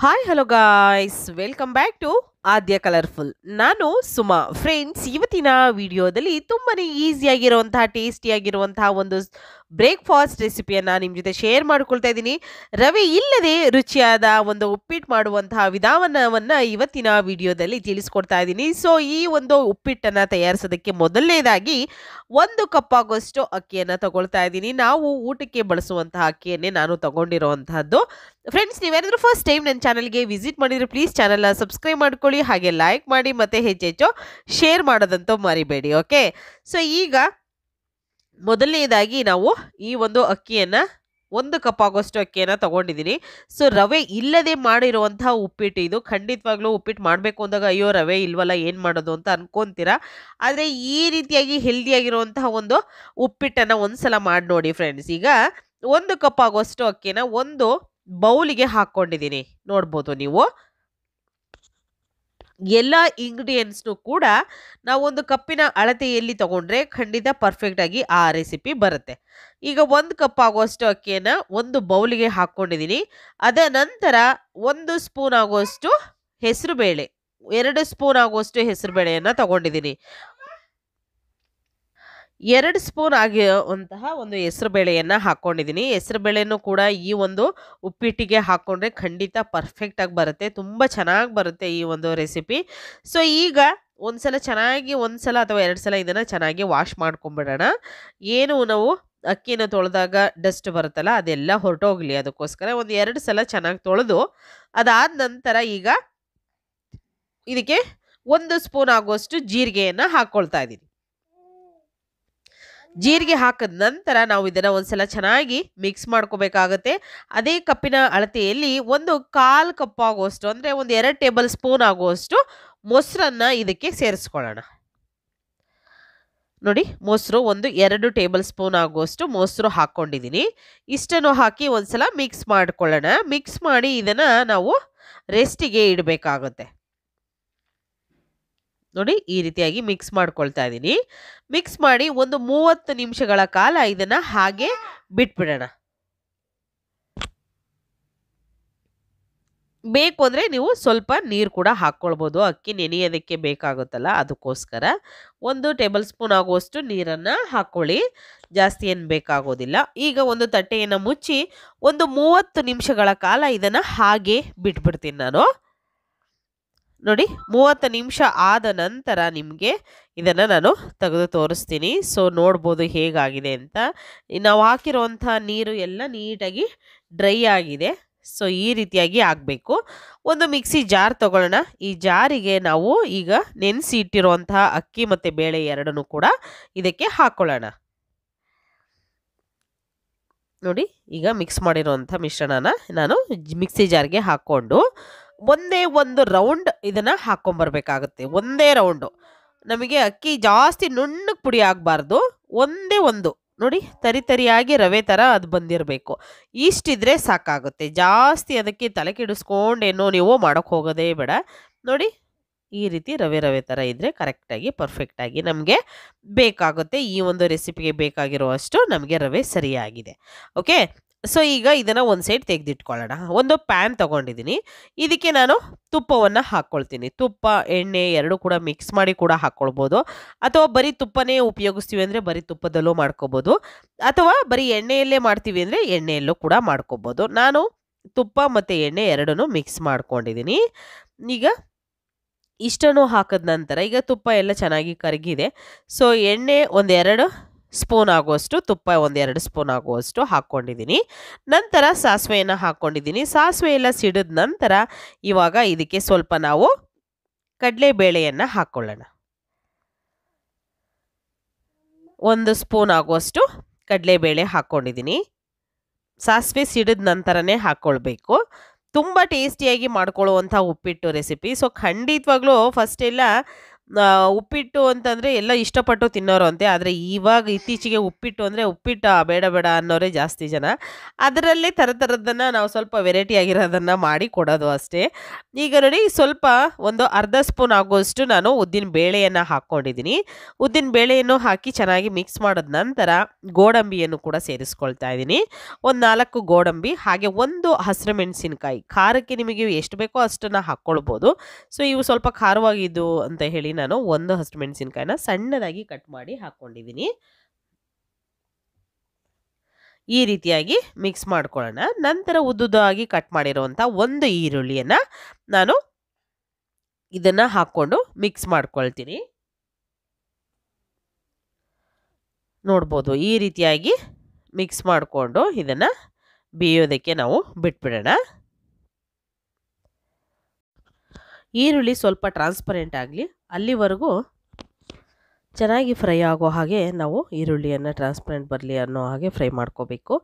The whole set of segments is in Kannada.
Hi hello guys welcome back to Aadya colourful. ನಾನು ಸುಮಾ. ಫ್ರೆಂಡ್ಸ್, ಇವತ್ತಿನ ವಿಡಿಯೋದಲ್ಲಿ ತುಂಬಾನೇ ಈಸಿಯಾಗಿರುವಂತಹ ಟೇಸ್ಟಿಯಾಗಿರುವಂತಹ ಒಂದು ಬ್ರೇಕ್ಫಾಸ್ಟ್ ರೆಸಿಪಿಯನ್ನು ನಿಮ್ಮ ಜೊತೆ ಶೇರ್ ಮಾಡ್ಕೊಳ್ತಾ ಇದ್ದೀನಿ. ರವೆ ಇಲ್ಲದೆ ರುಚಿಯಾದ ಒಂದು ಉಪ್ಪಿಟ್ಟು ಮಾಡುವಂತಹ ವಿಧಾನವನ್ನು ಇವತ್ತಿನ ವಿಡಿಯೋದಲ್ಲಿ ತಿಳಿಸ್ಕೊಡ್ತಾ ಇದ್ದೀನಿ. ಸೊ ಈ ಒಂದು ಉಪ್ಪಿಟ್ಟನ್ನು ತಯಾರಿಸೋದಕ್ಕೆ ಮೊದಲನೇದಾಗಿ 1 ಕಪ್ ಆಗೋಷ್ಟು ಅಕ್ಕಿಯನ್ನು ತಗೊಳ್ತಾ ಇದ್ದೀನಿ. ನಾವು ಊಟಕ್ಕೆ ಬಳಸುವಂತಹ ಅಕ್ಕಿಯನ್ನೇ ನಾನು ತಗೊಂಡಿರುವಂತಹದ್ದು. ಫ್ರೆಂಡ್ಸ್, ನೀವೇನಾದರೂ ಫಸ್ಟ್ ಟೈಮ್ ನನ್ನ ಚಾನಲ್ಗೆ ವಿಸಿಟ್ ಮಾಡಿದರೆ ಪ್ಲೀಸ್ ಚಾನಲ್ನ ಸಬ್ಸ್ಕ್ರೈಬ್ ಮಾಡ್ಕೊಳ್ಳಿ, ಹಾಗೆ ಲೈಕ್ ಮಾಡಿ ಮತ್ತು ಹೆಚ್ಚೆಚ್ಚು ಶೇರ್ ಮಾಡೋದಂತೂ ಮರಿಬೇಡಿ. ಓಕೆ, ಸೊ ಈಗ ಮೊದಲನೇದಾಗಿ ನಾವು ಈ ಒಂದು ಅಕ್ಕಿಯನ್ನು 1 ಕಪ್ ಆಗೋಷ್ಟು ಅಕ್ಕಿಯನ್ನು ತಗೊಂಡಿದ್ದೀನಿ. ಸೊ ರವೆ ಇಲ್ಲದೆ ಮಾಡಿರುವಂತಹ ಉಪ್ಪಿಟ್ಟು ಇದು. ಖಂಡಿತವಾಗ್ಲೂ ಉಪ್ಪಿಟ್ಟು ಮಾಡಬೇಕು ಅಂದಾಗ ಅಯ್ಯೋ ರವೆ ಇಲ್ವಲ್ಲ ಏನು ಮಾಡೋದು ಅಂತ ಅನ್ಕೊಂತೀರಾ. ಆದರೆ ಈ ರೀತಿಯಾಗಿ ಹೆಲ್ದಿಯಾಗಿರುವಂತಹ ಒಂದು ಉಪ್ಪಿಟ್ಟನ್ನು ಒಂದ್ಸಲ ಮಾಡಿ ನೋಡಿ ಫ್ರೆಂಡ್ಸ್. ಈಗ 1 ಕಪ್ ಆಗೋಷ್ಟು ಅಕ್ಕಿನ ಒಂದು ಬೌಲಿಗೆ ಹಾಕ್ಕೊಂಡಿದ್ದೀನಿ. ನೋಡ್ಬೋದು ನೀವು ಎಲ್ಲ ಇಂಗ್ರೀಡಿಯೆಂಟ್ಸ್ನು ಕೂಡ ನಾವು ಒಂದು ಕಪ್ಪಿನ ಅಳತೆಯಲ್ಲಿ ತಗೊಂಡ್ರೆ ಖಂಡಿತ ಪರ್ಫೆಕ್ಟ್ ಆಗಿ ಆ ರೆಸಿಪಿ ಬರುತ್ತೆ. ಈಗ 1 ಕಪ್ ಆಗುವಷ್ಟು ಅಕ್ಕಿಯನ್ನು ಒಂದು ಬೌಲಿಗೆ ಹಾಕ್ಕೊಂಡಿದ್ದೀನಿ. ಅದ ನಂತರ 1 ಸ್ಪೂನ್ ಆಗುವಷ್ಟು ಹೆಸರು ಬೇಳೆ, 2 ಸ್ಪೂನ್ ಆಗುವಷ್ಟು ಹೆಸರು ಬೇಳೆಯನ್ನು ತಗೊಂಡಿದ್ದೀನಿ. 2 ಸ್ಪೂನ್ ಆಗಿರುವಂತಹ ಒಂದು ಹೆಸರು ಬೇಳೆಯನ್ನು ಹಾಕ್ಕೊಂಡಿದ್ದೀನಿ. ಹೆಸರು ಬೇಳೆನೂ ಕೂಡ ಈ ಒಂದು ಉಪ್ಪಿಟ್ಟಿಗೆ ಹಾಕ್ಕೊಂಡ್ರೆ ಖಂಡಿತ ಪರ್ಫೆಕ್ಟಾಗಿ ಬರುತ್ತೆ, ತುಂಬ ಚೆನ್ನಾಗಿ ಬರುತ್ತೆ ಈ ಒಂದು ರೆಸಿಪಿ. ಸೊ ಈಗ ಚೆನ್ನಾಗಿ 1 ಸಲ ಅಥವಾ 2 ಸಲ ಇದನ್ನು ಚೆನ್ನಾಗಿ ವಾಶ್ ಮಾಡ್ಕೊಂಬಿಡೋಣ. ಏನು ನಾವು ಅಕ್ಕಿನ ತೊಳೆದಾಗ ಡಸ್ಟ್ ಬರುತ್ತಲ್ಲ ಅದೆಲ್ಲ ಹೊರಟೋಗ್ಲಿ, ಅದಕ್ಕೋಸ್ಕರ ಒಂದು 2 ಸಲ ಚೆನ್ನಾಗಿ ತೊಳೆದು ಅದಾದ ನಂತರ ಈಗ ಇದಕ್ಕೆ 1 ಸ್ಪೂನ್ ಆಗುವಷ್ಟು ಜೀರಿಗೆಯನ್ನು ಹಾಕ್ಕೊಳ್ತಾ ಇದ್ದೀನಿ. ಜೀರಿಗೆ ಹಾಕಿದ ನಂತರ ನಾವು ಇದನ್ನು ಒಂದ್ಸಲ ಚೆನ್ನಾಗಿ ಮಿಕ್ಸ್ ಮಾಡ್ಕೋಬೇಕಾಗತ್ತೆ. ಅದೇ ಕಪ್ಪಿನ ಅಳತೆಯಲ್ಲಿ 1/4 ಕಪ್ ಆಗುವಷ್ಟು ಅಂದರೆ 2 ಟೇಬಲ್ ಸ್ಪೂನ್ ಆಗುವಷ್ಟು ಮೊಸರನ್ನ ಇದಕ್ಕೆ ಸೇರಿಸ್ಕೊಳ್ಳೋಣ. ನೋಡಿ, ಮೊಸರು 2 ಟೇಬಲ್ ಸ್ಪೂನ್ ಆಗುವಷ್ಟು ಮೊಸರು ಹಾಕ್ಕೊಂಡಿದ್ದೀನಿ. ಇಷ್ಟನ್ನು ಹಾಕಿ ಒಂದ್ಸಲ ಮಿಕ್ಸ್ ಮಾಡ್ಕೊಳ್ಳೋಣ. ಮಿಕ್ಸ್ ಮಾಡಿ ಇದನ್ನು ನಾವು ರೆಸ್ಟಿಗೆ ಇಡಬೇಕಾಗುತ್ತೆ. ನೋಡಿ, ಈ ರೀತಿಯಾಗಿ ಮಿಕ್ಸ್ ಮಾಡ್ಕೊಳ್ತಾ ಇದ್ದೀನಿ. ಮಿಕ್ಸ್ ಮಾಡಿ ಒಂದು 30 ನಿಮಿಷಗಳ ಕಾಲ ಇದನ್ನು ಹಾಗೆ ಬಿಟ್ಬಿಡೋಣ. ಬೇಕು ಅಂದರೆ ನೀವು ಸ್ವಲ್ಪ ನೀರು ಕೂಡ ಹಾಕ್ಕೊಳ್ಬೋದು, ಅಕ್ಕಿ ನೆನೆಯೋದಕ್ಕೆ ಬೇಕಾಗುತ್ತಲ್ಲ ಅದಕ್ಕೋಸ್ಕರ. 1 ಟೇಬಲ್ ಸ್ಪೂನ್ ಆಗುವಷ್ಟು ನೀರನ್ನು ಹಾಕ್ಕೊಳ್ಳಿ, ಜಾಸ್ತಿ ಏನು ಬೇಕಾಗೋದಿಲ್ಲ. ಈಗ ಒಂದು ತಟ್ಟೆಯನ್ನು ಮುಚ್ಚಿ ಒಂದು 30 ನಿಮಿಷಗಳ ಕಾಲ ಇದನ್ನು ಹಾಗೆ ಬಿಟ್ಬಿಡ್ತೀನಿ ನಾನು. ನೋಡಿ, 30 ನಿಮಿಷ ಆದ ನಂತರ ನಿಮಗೆ ಇದನ್ನು ನಾನು ತೆಗೆದು ತೋರಿಸ್ತೀನಿ. ಸೊ ನೋಡ್ಬೋದು ಹೇಗಾಗಿದೆ ಅಂತ. ನಾವು ಹಾಕಿರುವಂಥ ನೀರು ಎಲ್ಲ ನೀಟಾಗಿ ಡ್ರೈ ಆಗಿದೆ. ಸೊ ಈ ರೀತಿಯಾಗಿ ಆಗಬೇಕು. ಒಂದು ಮಿಕ್ಸಿ ಜಾರ್ ತಗೊಳ್ಳೋಣ. ಈ ಜಾರಿಗೆ ನಾವು ಈಗ ನೆನೆಸಿ ಇಟ್ಟಿರುವಂತಹ ಅಕ್ಕಿ ಮತ್ತು ಬೇಳೆ ಎರಡನ್ನೂ ಕೂಡ ಇದಕ್ಕೆ ಹಾಕ್ಕೊಳ್ಳೋಣ. ನೋಡಿ, ಈಗ ಮಿಕ್ಸ್ ಮಾಡಿರುವಂಥ ಮಿಶ್ರಣನ ನಾನು ಮಿಕ್ಸಿ ಜಾರ್ಗೆ ಹಾಕ್ಕೊಂಡು ಒಂದೇ ಒಂದು ರೌಂಡ್ ಇದನ್ನು ಹಾಕ್ಕೊಂಬರ್ಬೇಕಾಗುತ್ತೆ. ಒಂದೇ ರೌಂಡು. ನಮಗೆ ಅಕ್ಕಿ ಜಾಸ್ತಿ ನುಣ್ಣಗೆ ಪುಡಿ ಆಗಬಾರ್ದು. ಒಂದೇ ಒಂದು ನೋಡಿ, ತರಿಯಾಗಿ ರವೆ ಥರ ಅದು ಬಂದಿರಬೇಕು. ಇಷ್ಟಿದ್ರೆ ಸಾಕಾಗುತ್ತೆ. ಜಾಸ್ತಿ ಅದಕ್ಕೆ ತಲೆ ಕೆಡಿಸ್ಕೊಂಡೇನೋ ನೀವು ಮಾಡೋಕ್ಕೆ ಹೋಗೋದೇ ಬೇಡ. ನೋಡಿ, ಈ ರೀತಿ ರವೆ ಥರ ಇದ್ದರೆ ಕರೆಕ್ಟಾಗಿ ಪರ್ಫೆಕ್ಟಾಗಿ ನಮಗೆ ಬೇಕಾಗುತ್ತೆ. ಈ ಒಂದು ರೆಸಿಪಿಗೆ ಬೇಕಾಗಿರುವಷ್ಟು ನಮಗೆ ರವೆ ಸರಿಯಾಗಿದೆ. ಓಕೆ, ಸೊ ಈಗ ಇದನ್ನು ಒಂದು ಸೈಡ್ ತೆಗೆದಿಟ್ಕೊಳ್ಳೋಣ. ಒಂದು ಪ್ಯಾನ್ ತೊಗೊಂಡಿದ್ದೀನಿ. ಇದಕ್ಕೆ ನಾನು ತುಪ್ಪವನ್ನು ಹಾಕ್ಕೊಳ್ತೀನಿ. ತುಪ್ಪ ಎಣ್ಣೆ ಎರಡೂ ಕೂಡ ಮಿಕ್ಸ್ ಮಾಡಿ ಕೂಡ ಹಾಕ್ಕೊಳ್ಬೋದು, ಅಥವಾ ಬರೀ ತುಪ್ಪನೇ ಉಪಯೋಗಿಸ್ತೀವಿ ಅಂದರೆ ಬರೀ ತುಪ್ಪದಲ್ಲೂ ಮಾಡ್ಕೋಬೋದು, ಅಥವಾ ಬರೀ ಎಣ್ಣೆಯಲ್ಲೇ ಮಾಡ್ತೀವಿ ಅಂದರೆ ಎಣ್ಣೆಯಲ್ಲೂ ಕೂಡ ಮಾಡ್ಕೋಬೋದು. ನಾನು ತುಪ್ಪ ಮತ್ತು ಎಣ್ಣೆ ಎರಡನ್ನೂ ಮಿಕ್ಸ್ ಮಾಡ್ಕೊಂಡಿದ್ದೀನಿ. ಈಗ ಇಷ್ಟನ್ನು ಹಾಕಿದ ನಂತರ ಈಗ ತುಪ್ಪ ಎಲ್ಲ ಚೆನ್ನಾಗಿ ಕರಗಿದೆ. ಸೊ ಎಣ್ಣೆ 1-2 ಸ್ಪೂನ್ ಆಗುವಷ್ಟು, ತುಪ್ಪ 1-2 ಸ್ಪೂನ್ ಆಗುವಷ್ಟು ಹಾಕ್ಕೊಂಡಿದ್ದೀನಿ. ನಂತರ ಸಾಸಿವೆಯನ್ನು ಹಾಕ್ಕೊಂಡಿದ್ದೀನಿ. ಸಾಸಿವೆ ಎಲ್ಲ ಸಿಡಿದ ನಂತರ ಇವಾಗ ಇದಕ್ಕೆ ಸ್ವಲ್ಪ ನಾವು ಕಡಲೆಬೇಳೆಯನ್ನು ಹಾಕ್ಕೊಳ್ಳೋಣ. 1 ಸ್ಪೂನ್ ಆಗುವಷ್ಟು ಕಡಲೆಬೇಳೆ ಹಾಕ್ಕೊಂಡಿದ್ದೀನಿ. ಸಾಸಿವೆ ಸಿಡಿದ ನಂತರನೇ ಹಾಕ್ಕೊಳ್ಬೇಕು. ತುಂಬ ಟೇಸ್ಟಿಯಾಗಿ ಮಾಡ್ಕೊಳ್ಳುವಂಥ ಉಪ್ಪಿಟ್ಟು ರೆಸಿಪಿ. ಸೊ ಖಂಡಿತವಾಗ್ಲೂ ಫಸ್ಟೆಲ್ಲ ಉಪ್ಪಿಟ್ಟು ಅಂತಂದರೆ ಎಲ್ಲ ಇಷ್ಟಪಟ್ಟು ತಿನ್ನೋರು ಅಂತೆ. ಆದರೆ ಇವಾಗ ಇತ್ತೀಚೆಗೆ ಉಪ್ಪಿಟ್ಟು ಅಂದರೆ ಉಪ್ಪಿಟ್ಟು ಬೇಡ ಬೇಡ ಅನ್ನೋರೇ ಜಾಸ್ತಿ ಜನ. ಅದರಲ್ಲೇ ಥರದ್ದನ್ನು ನಾವು ಸ್ವಲ್ಪ ವೆರೈಟಿ ಆಗಿರೋದನ್ನು ಮಾಡಿ ಕೊಡೋದು ಅಷ್ಟೇ. ಈಗ ನೋಡಿ ಸ್ವಲ್ಪ ಒಂದು ಅರ್ಧ ಸ್ಪೂನ್ ಆಗುವಷ್ಟು ನಾನು ಉದ್ದಿನ ಬೇಳೆಯನ್ನು ಹಾಕ್ಕೊಂಡಿದ್ದೀನಿ. ಉದ್ದಿನ ಬೇಳೆಯನ್ನು ಹಾಕಿ ಚೆನ್ನಾಗಿ ಮಿಕ್ಸ್ ಮಾಡಿದ ನಂತರ ಗೋಡಂಬಿಯನ್ನು ಕೂಡ ಸೇರಿಸ್ಕೊಳ್ತಾ ಇದ್ದೀನಿ. ಒಂದು 4 ಗೋಡಂಬಿ, ಹಾಗೆ ಒಂದು ಹಸಿರು ಮೆಣಸಿನಕಾಯಿ. ಖಾರಕ್ಕೆ ನಿಮಗೆ ಎಷ್ಟು ಬೇಕೋ ಅಷ್ಟನ್ನು ಹಾಕ್ಕೊಳ್ಬೋದು. ಸೊ ಇವು ಸ್ವಲ್ಪ ಖಾರವಾಗಿದ್ದು ಅಂತ ಹೇಳಿ ನಾನು ಒಂದು ಹಸಿರು ಮೆಣಸಿನಕಾಯಿನ ಸಣ್ಣದಾಗಿ ಕಟ್ ಮಾಡಿ ಹಾಕ್ಕೊಂಡಿದ್ದೀನಿ. ಈ ರೀತಿಯಾಗಿ ಮಿಕ್ಸ್ ಮಾಡ್ಕೊಳ್ಳೋಣ. ನಂತರ ಉದ್ದುದಾಗಿ ಕಟ್ ಮಾಡಿರುವಂಥ ಒಂದು ಈರುಳ್ಳಿಯನ್ನು ನಾನು ಇದನ್ನು ಹಾಕ್ಕೊಂಡು ಮಿಕ್ಸ್ ಮಾಡ್ಕೊಳ್ತೀನಿ. ನೋಡ್ಬೋದು ಈ ರೀತಿಯಾಗಿ ಮಿಕ್ಸ್ ಮಾಡಿಕೊಂಡು ಇದನ್ನು ಬೇಯೋದಕ್ಕೆ ನಾವು ಬಿಟ್ಬಿಡೋಣ. ಈರುಳ್ಳಿ ಸ್ವಲ್ಪ ಟ್ರಾನ್ಸ್ಪರೆಂಟ್ ಆಗಲಿ, ಅಲ್ಲಿವರೆಗೂ ಚೆನ್ನಾಗಿ ಫ್ರೈ ಆಗೋ ಹಾಗೆ ನಾವು ಈರುಳ್ಳಿಯನ್ನು ಟ್ರಾನ್ಸ್ಪರೆಂಟ್ ಬರಲಿ ಅನ್ನೋ ಹಾಗೆ ಫ್ರೈ ಮಾಡ್ಕೋಬೇಕು.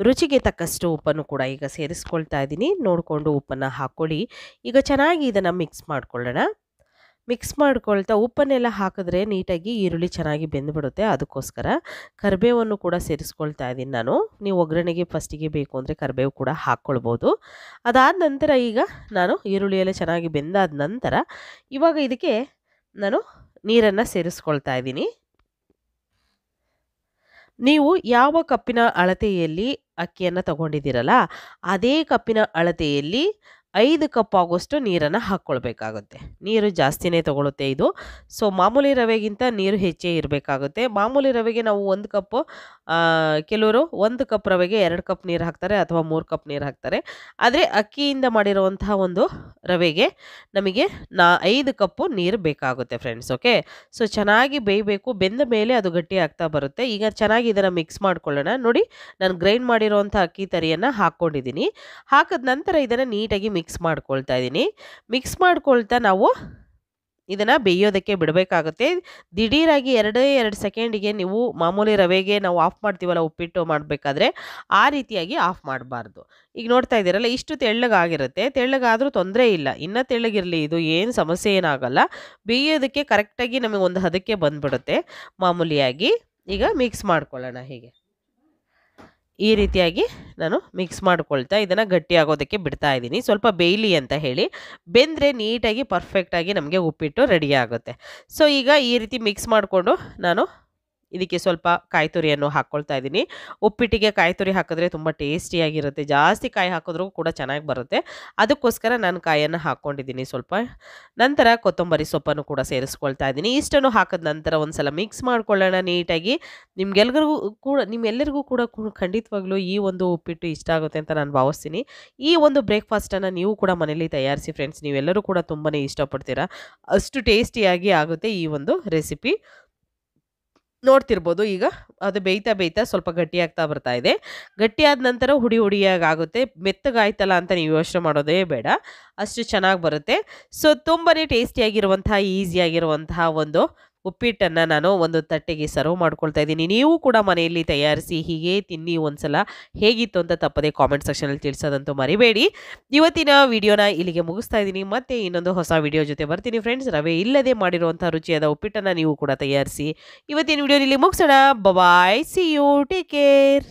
ರುಚಿಗೆ ತಕ್ಕಷ್ಟು ಉಪ್ಪನ್ನು ಕೂಡ ಈಗ ಸೇರಿಸ್ಕೊಳ್ತಾ ಇದ್ದೀನಿ. ನೋಡಿಕೊಂಡು ಉಪ್ಪನ್ನು ಹಾಕ್ಕೊಳ್ಳಿ. ಈಗ ಚೆನ್ನಾಗಿ ಇದನ್ನು ಮಿಕ್ಸ್ ಮಾಡ್ಕೊಳ್ಳೋಣ. ಮಿಕ್ಸ್ ಮಾಡ್ಕೊಳ್ತಾ ಉಪ್ಪನ್ನೆಲ್ಲ ಹಾಕಿದ್ರೆ ನೀಟಾಗಿ ಈರುಳ್ಳಿ ಚೆನ್ನಾಗಿ ಬೆಂದುಬಿಡುತ್ತೆ. ಅದಕ್ಕೋಸ್ಕರ ಕರಿಬೇವನ್ನು ಕೂಡ ಸೇರಿಸ್ಕೊಳ್ತಾ ಇದ್ದೀನಿ ನಾನು. ನೀವು ಒಗ್ಗರಣೆಗೆ ಫಸ್ಟಿಗೆ ಬೇಕು ಅಂದರೆ ಕರಿಬೇವು ಕೂಡ ಹಾಕ್ಕೊಳ್ಬೋದು. ಅದಾದ ನಂತರ ಈಗ ನಾನು ಈರುಳ್ಳಿ ಎಲ್ಲ ಚೆನ್ನಾಗಿ ಬೆಂದಾದ ನಂತರ ಇವಾಗ ಇದಕ್ಕೆ ನಾನು ನೀರನ್ನು ಸೇರಿಸ್ಕೊಳ್ತಾ ಇದ್ದೀನಿ. ನೀವು ಯಾವ ಕಪ್ಪಿನ ಅಳತೆಯಲ್ಲಿ ಅಕ್ಕಿಯನ್ನು ತಗೊಂಡಿದ್ದೀರಲ್ಲ ಅದೇ ಕಪ್ಪಿನ ಅಳತೆಯಲ್ಲಿ 5 ಕಪ್ ಆಗೋಷ್ಟು ನೀರನ್ನು ಹಾಕ್ಕೊಳ್ಬೇಕಾಗುತ್ತೆ. ನೀರು ಜಾಸ್ತಿನೇ ತಗೊಳುತ್ತೆ ಇದು. ಸೊ ಮಾಮೂಲಿ ರವೆಗಿಂತ ನೀರು ಹೆಚ್ಚೇ ಇರಬೇಕಾಗುತ್ತೆ. ಮಾಮೂಲಿ ರವೆಗೆ ನಾವು 1 ಕಪ್ಪು, ಕೆಲವರು 1 ಕಪ್ ರವೆಗೆ 2 ಕಪ್ ನೀರು ಹಾಕ್ತಾರೆ ಅಥವಾ 3 ಕಪ್ ನೀರು ಹಾಕ್ತಾರೆ. ಆದರೆ ಅಕ್ಕಿಯಿಂದ ಮಾಡಿರುವಂತಹ ಒಂದು ರವೆಗೆ ನಮಗೆ 5 ಕಪ್ಪು ನೀರು ಬೇಕಾಗುತ್ತೆ ಫ್ರೆಂಡ್ಸ್. ಓಕೆ, ಸೊ ಚೆನ್ನಾಗಿ ಬೇಯಬೇಕು. ಬೆಂದ ಮೇಲೆ ಅದು ಗಟ್ಟಿ ಆಗ್ತಾ ಬರುತ್ತೆ. ಈಗ ಚೆನ್ನಾಗಿ ಇದನ್ನು ಮಿಕ್ಸ್ ಮಾಡ್ಕೊಳ್ಳೋಣ. ನೋಡಿ, ನಾನು ಗ್ರೈಂಡ್ ಮಾಡಿರುವಂಥ ಅಕ್ಕಿ ತರಿಯನ್ನು ಹಾಕ್ಕೊಂಡಿದ್ದೀನಿ. ಹಾಕಿದ ನಂತರ ಇದನ್ನು ನೀಟಾಗಿ ಮಿಕ್ಸ್ ಮಾಡ್ಕೊಳ್ತಾ ಇದ್ದೀನಿ. ಮಿಕ್ಸ್ ಮಾಡ್ಕೊಳ್ತಾ ನಾವು ಇದನ್ನು ಬೇಯೋದಕ್ಕೆ ಬಿಡಬೇಕಾಗುತ್ತೆ. ದಿಢೀರಾಗಿ 2 ಸೆಕೆಂಡಿಗೆ ನೀವು ಮಾಮೂಲಿ ರವೆಗೆ ನಾವು ಆಫ್ ಮಾಡ್ತೀವಲ್ಲ ಉಪ್ಪಿಟ್ಟು ಮಾಡಬೇಕಾದ್ರೆ, ಆ ರೀತಿಯಾಗಿ ಆಫ್ ಮಾಡಬಾರ್ದು. ಈಗ ನೋಡ್ತಾ ಇದ್ದೀರಲ್ಲ, ಇಷ್ಟು ತೆಳ್ಳಗಾಗಿರುತ್ತೆ. ತೆಳ್ಳಗಾದರೂ ತೊಂದರೆ ಇಲ್ಲ, ಇನ್ನೂ ತೆಳ್ಳಗಿರಲಿ, ಇದು ಏನು ಸಮಸ್ಯೆ ಏನಾಗಲ್ಲ. ಬೇಯೋದಕ್ಕೆ ಕರೆಕ್ಟಾಗಿ ನಮಗೆ ಒಂದು ಹದಕ್ಕೆ ಬಂದ್ಬಿಡುತ್ತೆ ಮಾಮೂಲಿಯಾಗಿ. ಈಗ ಮಿಕ್ಸ್ ಮಾಡ್ಕೊಳ್ಳೋಣ. ಹೀಗೆ ಈ ರೀತಿಯಾಗಿ ನಾನು ಮಿಕ್ಸ್ ಮಾಡ್ಕೊಳ್ತಾ ಇದನ್ನು ಗಟ್ಟಿ ಆಗೋದಕ್ಕೆ ಬಿಡ್ತಾ ಇದ್ದೀನಿ, ಸ್ವಲ್ಪ ಬೇಯಲಿ ಅಂತ ಹೇಳಿ. ಬೆಂದರೆ ನೀಟಾಗಿ ಪರ್ಫೆಕ್ಟಾಗಿ ನಮಗೆ ಉಪ್ಪಿಟ್ಟು ರೆಡಿ ಆಗುತ್ತೆ. ಸೊ ಈಗ ಈ ರೀತಿ ಮಿಕ್ಸ್ ಮಾಡಿಕೊಂಡು ನಾನು ಇದಕ್ಕೆ ಸ್ವಲ್ಪ ಕಾಯಿ ತುರಿಯನ್ನು ಹಾಕ್ಕೊಳ್ತಾ ಇದ್ದೀನಿ. ಉಪ್ಪಿಟ್ಟಿಗೆ ಕಾಯಿ ತುರಿ ಹಾಕಿದ್ರೆ ತುಂಬ ಟೇಸ್ಟಿಯಾಗಿರುತ್ತೆ. ಜಾಸ್ತಿ ಕಾಯಿ ಹಾಕಿದ್ರೂ ಕೂಡ ಚೆನ್ನಾಗಿ ಬರುತ್ತೆ. ಅದಕ್ಕೋಸ್ಕರ ನಾನು ಕಾಯನ್ನು ಹಾಕ್ಕೊಂಡಿದ್ದೀನಿ ಸ್ವಲ್ಪ. ನಂತರ ಕೊತ್ತಂಬರಿ ಸೊಪ್ಪನ್ನು ಕೂಡ ಸೇರಿಸ್ಕೊಳ್ತಾ ಇದ್ದೀನಿ. ಇಷ್ಟನ್ನು ಹಾಕಿದ ನಂತರ ಒಂದು ಸಲ ಮಿಕ್ಸ್ ಮಾಡ್ಕೊಳ್ಳೋಣ ನೀಟಾಗಿ. ನಿಮ್ಮೆಲ್ಲರಿಗೂ ಕೂಡ ಖಂಡಿತವಾಗ್ಲೂ ಈ ಒಂದು ಉಪ್ಪಿಟ್ಟು ಇಷ್ಟ ಆಗುತ್ತೆ ಅಂತ ನಾನು ಭಾವಿಸ್ತೀನಿ. ಈ ಒಂದು ಬ್ರೇಕ್ಫಾಸ್ಟನ್ನು ನೀವು ಕೂಡ ಮನೇಲಿ ತಯಾರಿಸಿ ಫ್ರೆಂಡ್ಸ್. ನೀವೆಲ್ಲರೂ ಕೂಡ ತುಂಬಾ ಇಷ್ಟಪಡ್ತೀರಾ. ಅಷ್ಟು ಟೇಸ್ಟಿಯಾಗಿ ಆಗುತ್ತೆ ಈ ಒಂದು ರೆಸಿಪಿ. ನೋಡ್ತಿರ್ಬೋದು, ಈಗ ಅದು ಬೇಯ್ತಾ ಸ್ವಲ್ಪ ಗಟ್ಟಿಯಾಗ್ತಾ ಬರ್ತಾ ಇದೆ. ಗಟ್ಟಿಯಾದ ನಂತರ ಹುಡಿಯಾಗಿ ಆಗುತ್ತೆ. ಮೆತ್ತಗಾಯ್ತಲ್ಲ ಅಂತ ನೀವು ಯೋಚನೆ ಮಾಡೋದೇ ಬೇಡ, ಅಷ್ಟು ಚೆನ್ನಾಗಿ ಬರುತ್ತೆ. ಸೊ ತುಂಬಾ ಟೇಸ್ಟಿಯಾಗಿರುವಂತಹ, ಈಸಿಯಾಗಿರುವಂತಹ ಒಂದು ಉಪ್ಪಿಟ್ಟನ್ನು ನಾನು ಒಂದು ತಟ್ಟೆಗೆ ಸರ್ವ್ ಮಾಡ್ಕೊಳ್ತಾ ಇದ್ದೀನಿ. ನೀವು ಕೂಡ ಮನೆಯಲ್ಲಿ ತಯಾರಿಸಿ ಹೀಗೆ ತಿನ್ನಿ ಒಂದ್ಸಲ. ಹೇಗಿತ್ತು ಅಂತ ತಪ್ಪದೆ ಕಾಮೆಂಟ್ ಸೆಕ್ಷನಲ್ಲಿ ತಿಳಿಸೋದಂತೂ ಮರಿಬೇಡಿ. ಇವತ್ತಿನ ವಿಡಿಯೋನ ಇಲ್ಲಿಗೆ ಮುಗಿಸ್ತಾ ಇದ್ದೀನಿ. ಮತ್ತೆ ಇನ್ನೊಂದು ಹೊಸ ವಿಡಿಯೋ ಜೊತೆ ಬರ್ತೀನಿ ಫ್ರೆಂಡ್ಸ್. ರವೆ ಇಲ್ಲದೆ ಮಾಡಿರುವಂಥ ರುಚಿಯಾದ ಉಪ್ಪಿಟ್ಟನ್ನು ನೀವು ಕೂಡ ತಯಾರಿಸಿ. ಇವತ್ತಿನ ವಿಡಿಯೋ ಇಲ್ಲಿ ಮುಗಿಸೋಣ. ಬಾಯ್, ಸಿ ಯು, ಟೇಕ್ ಕೇರ್.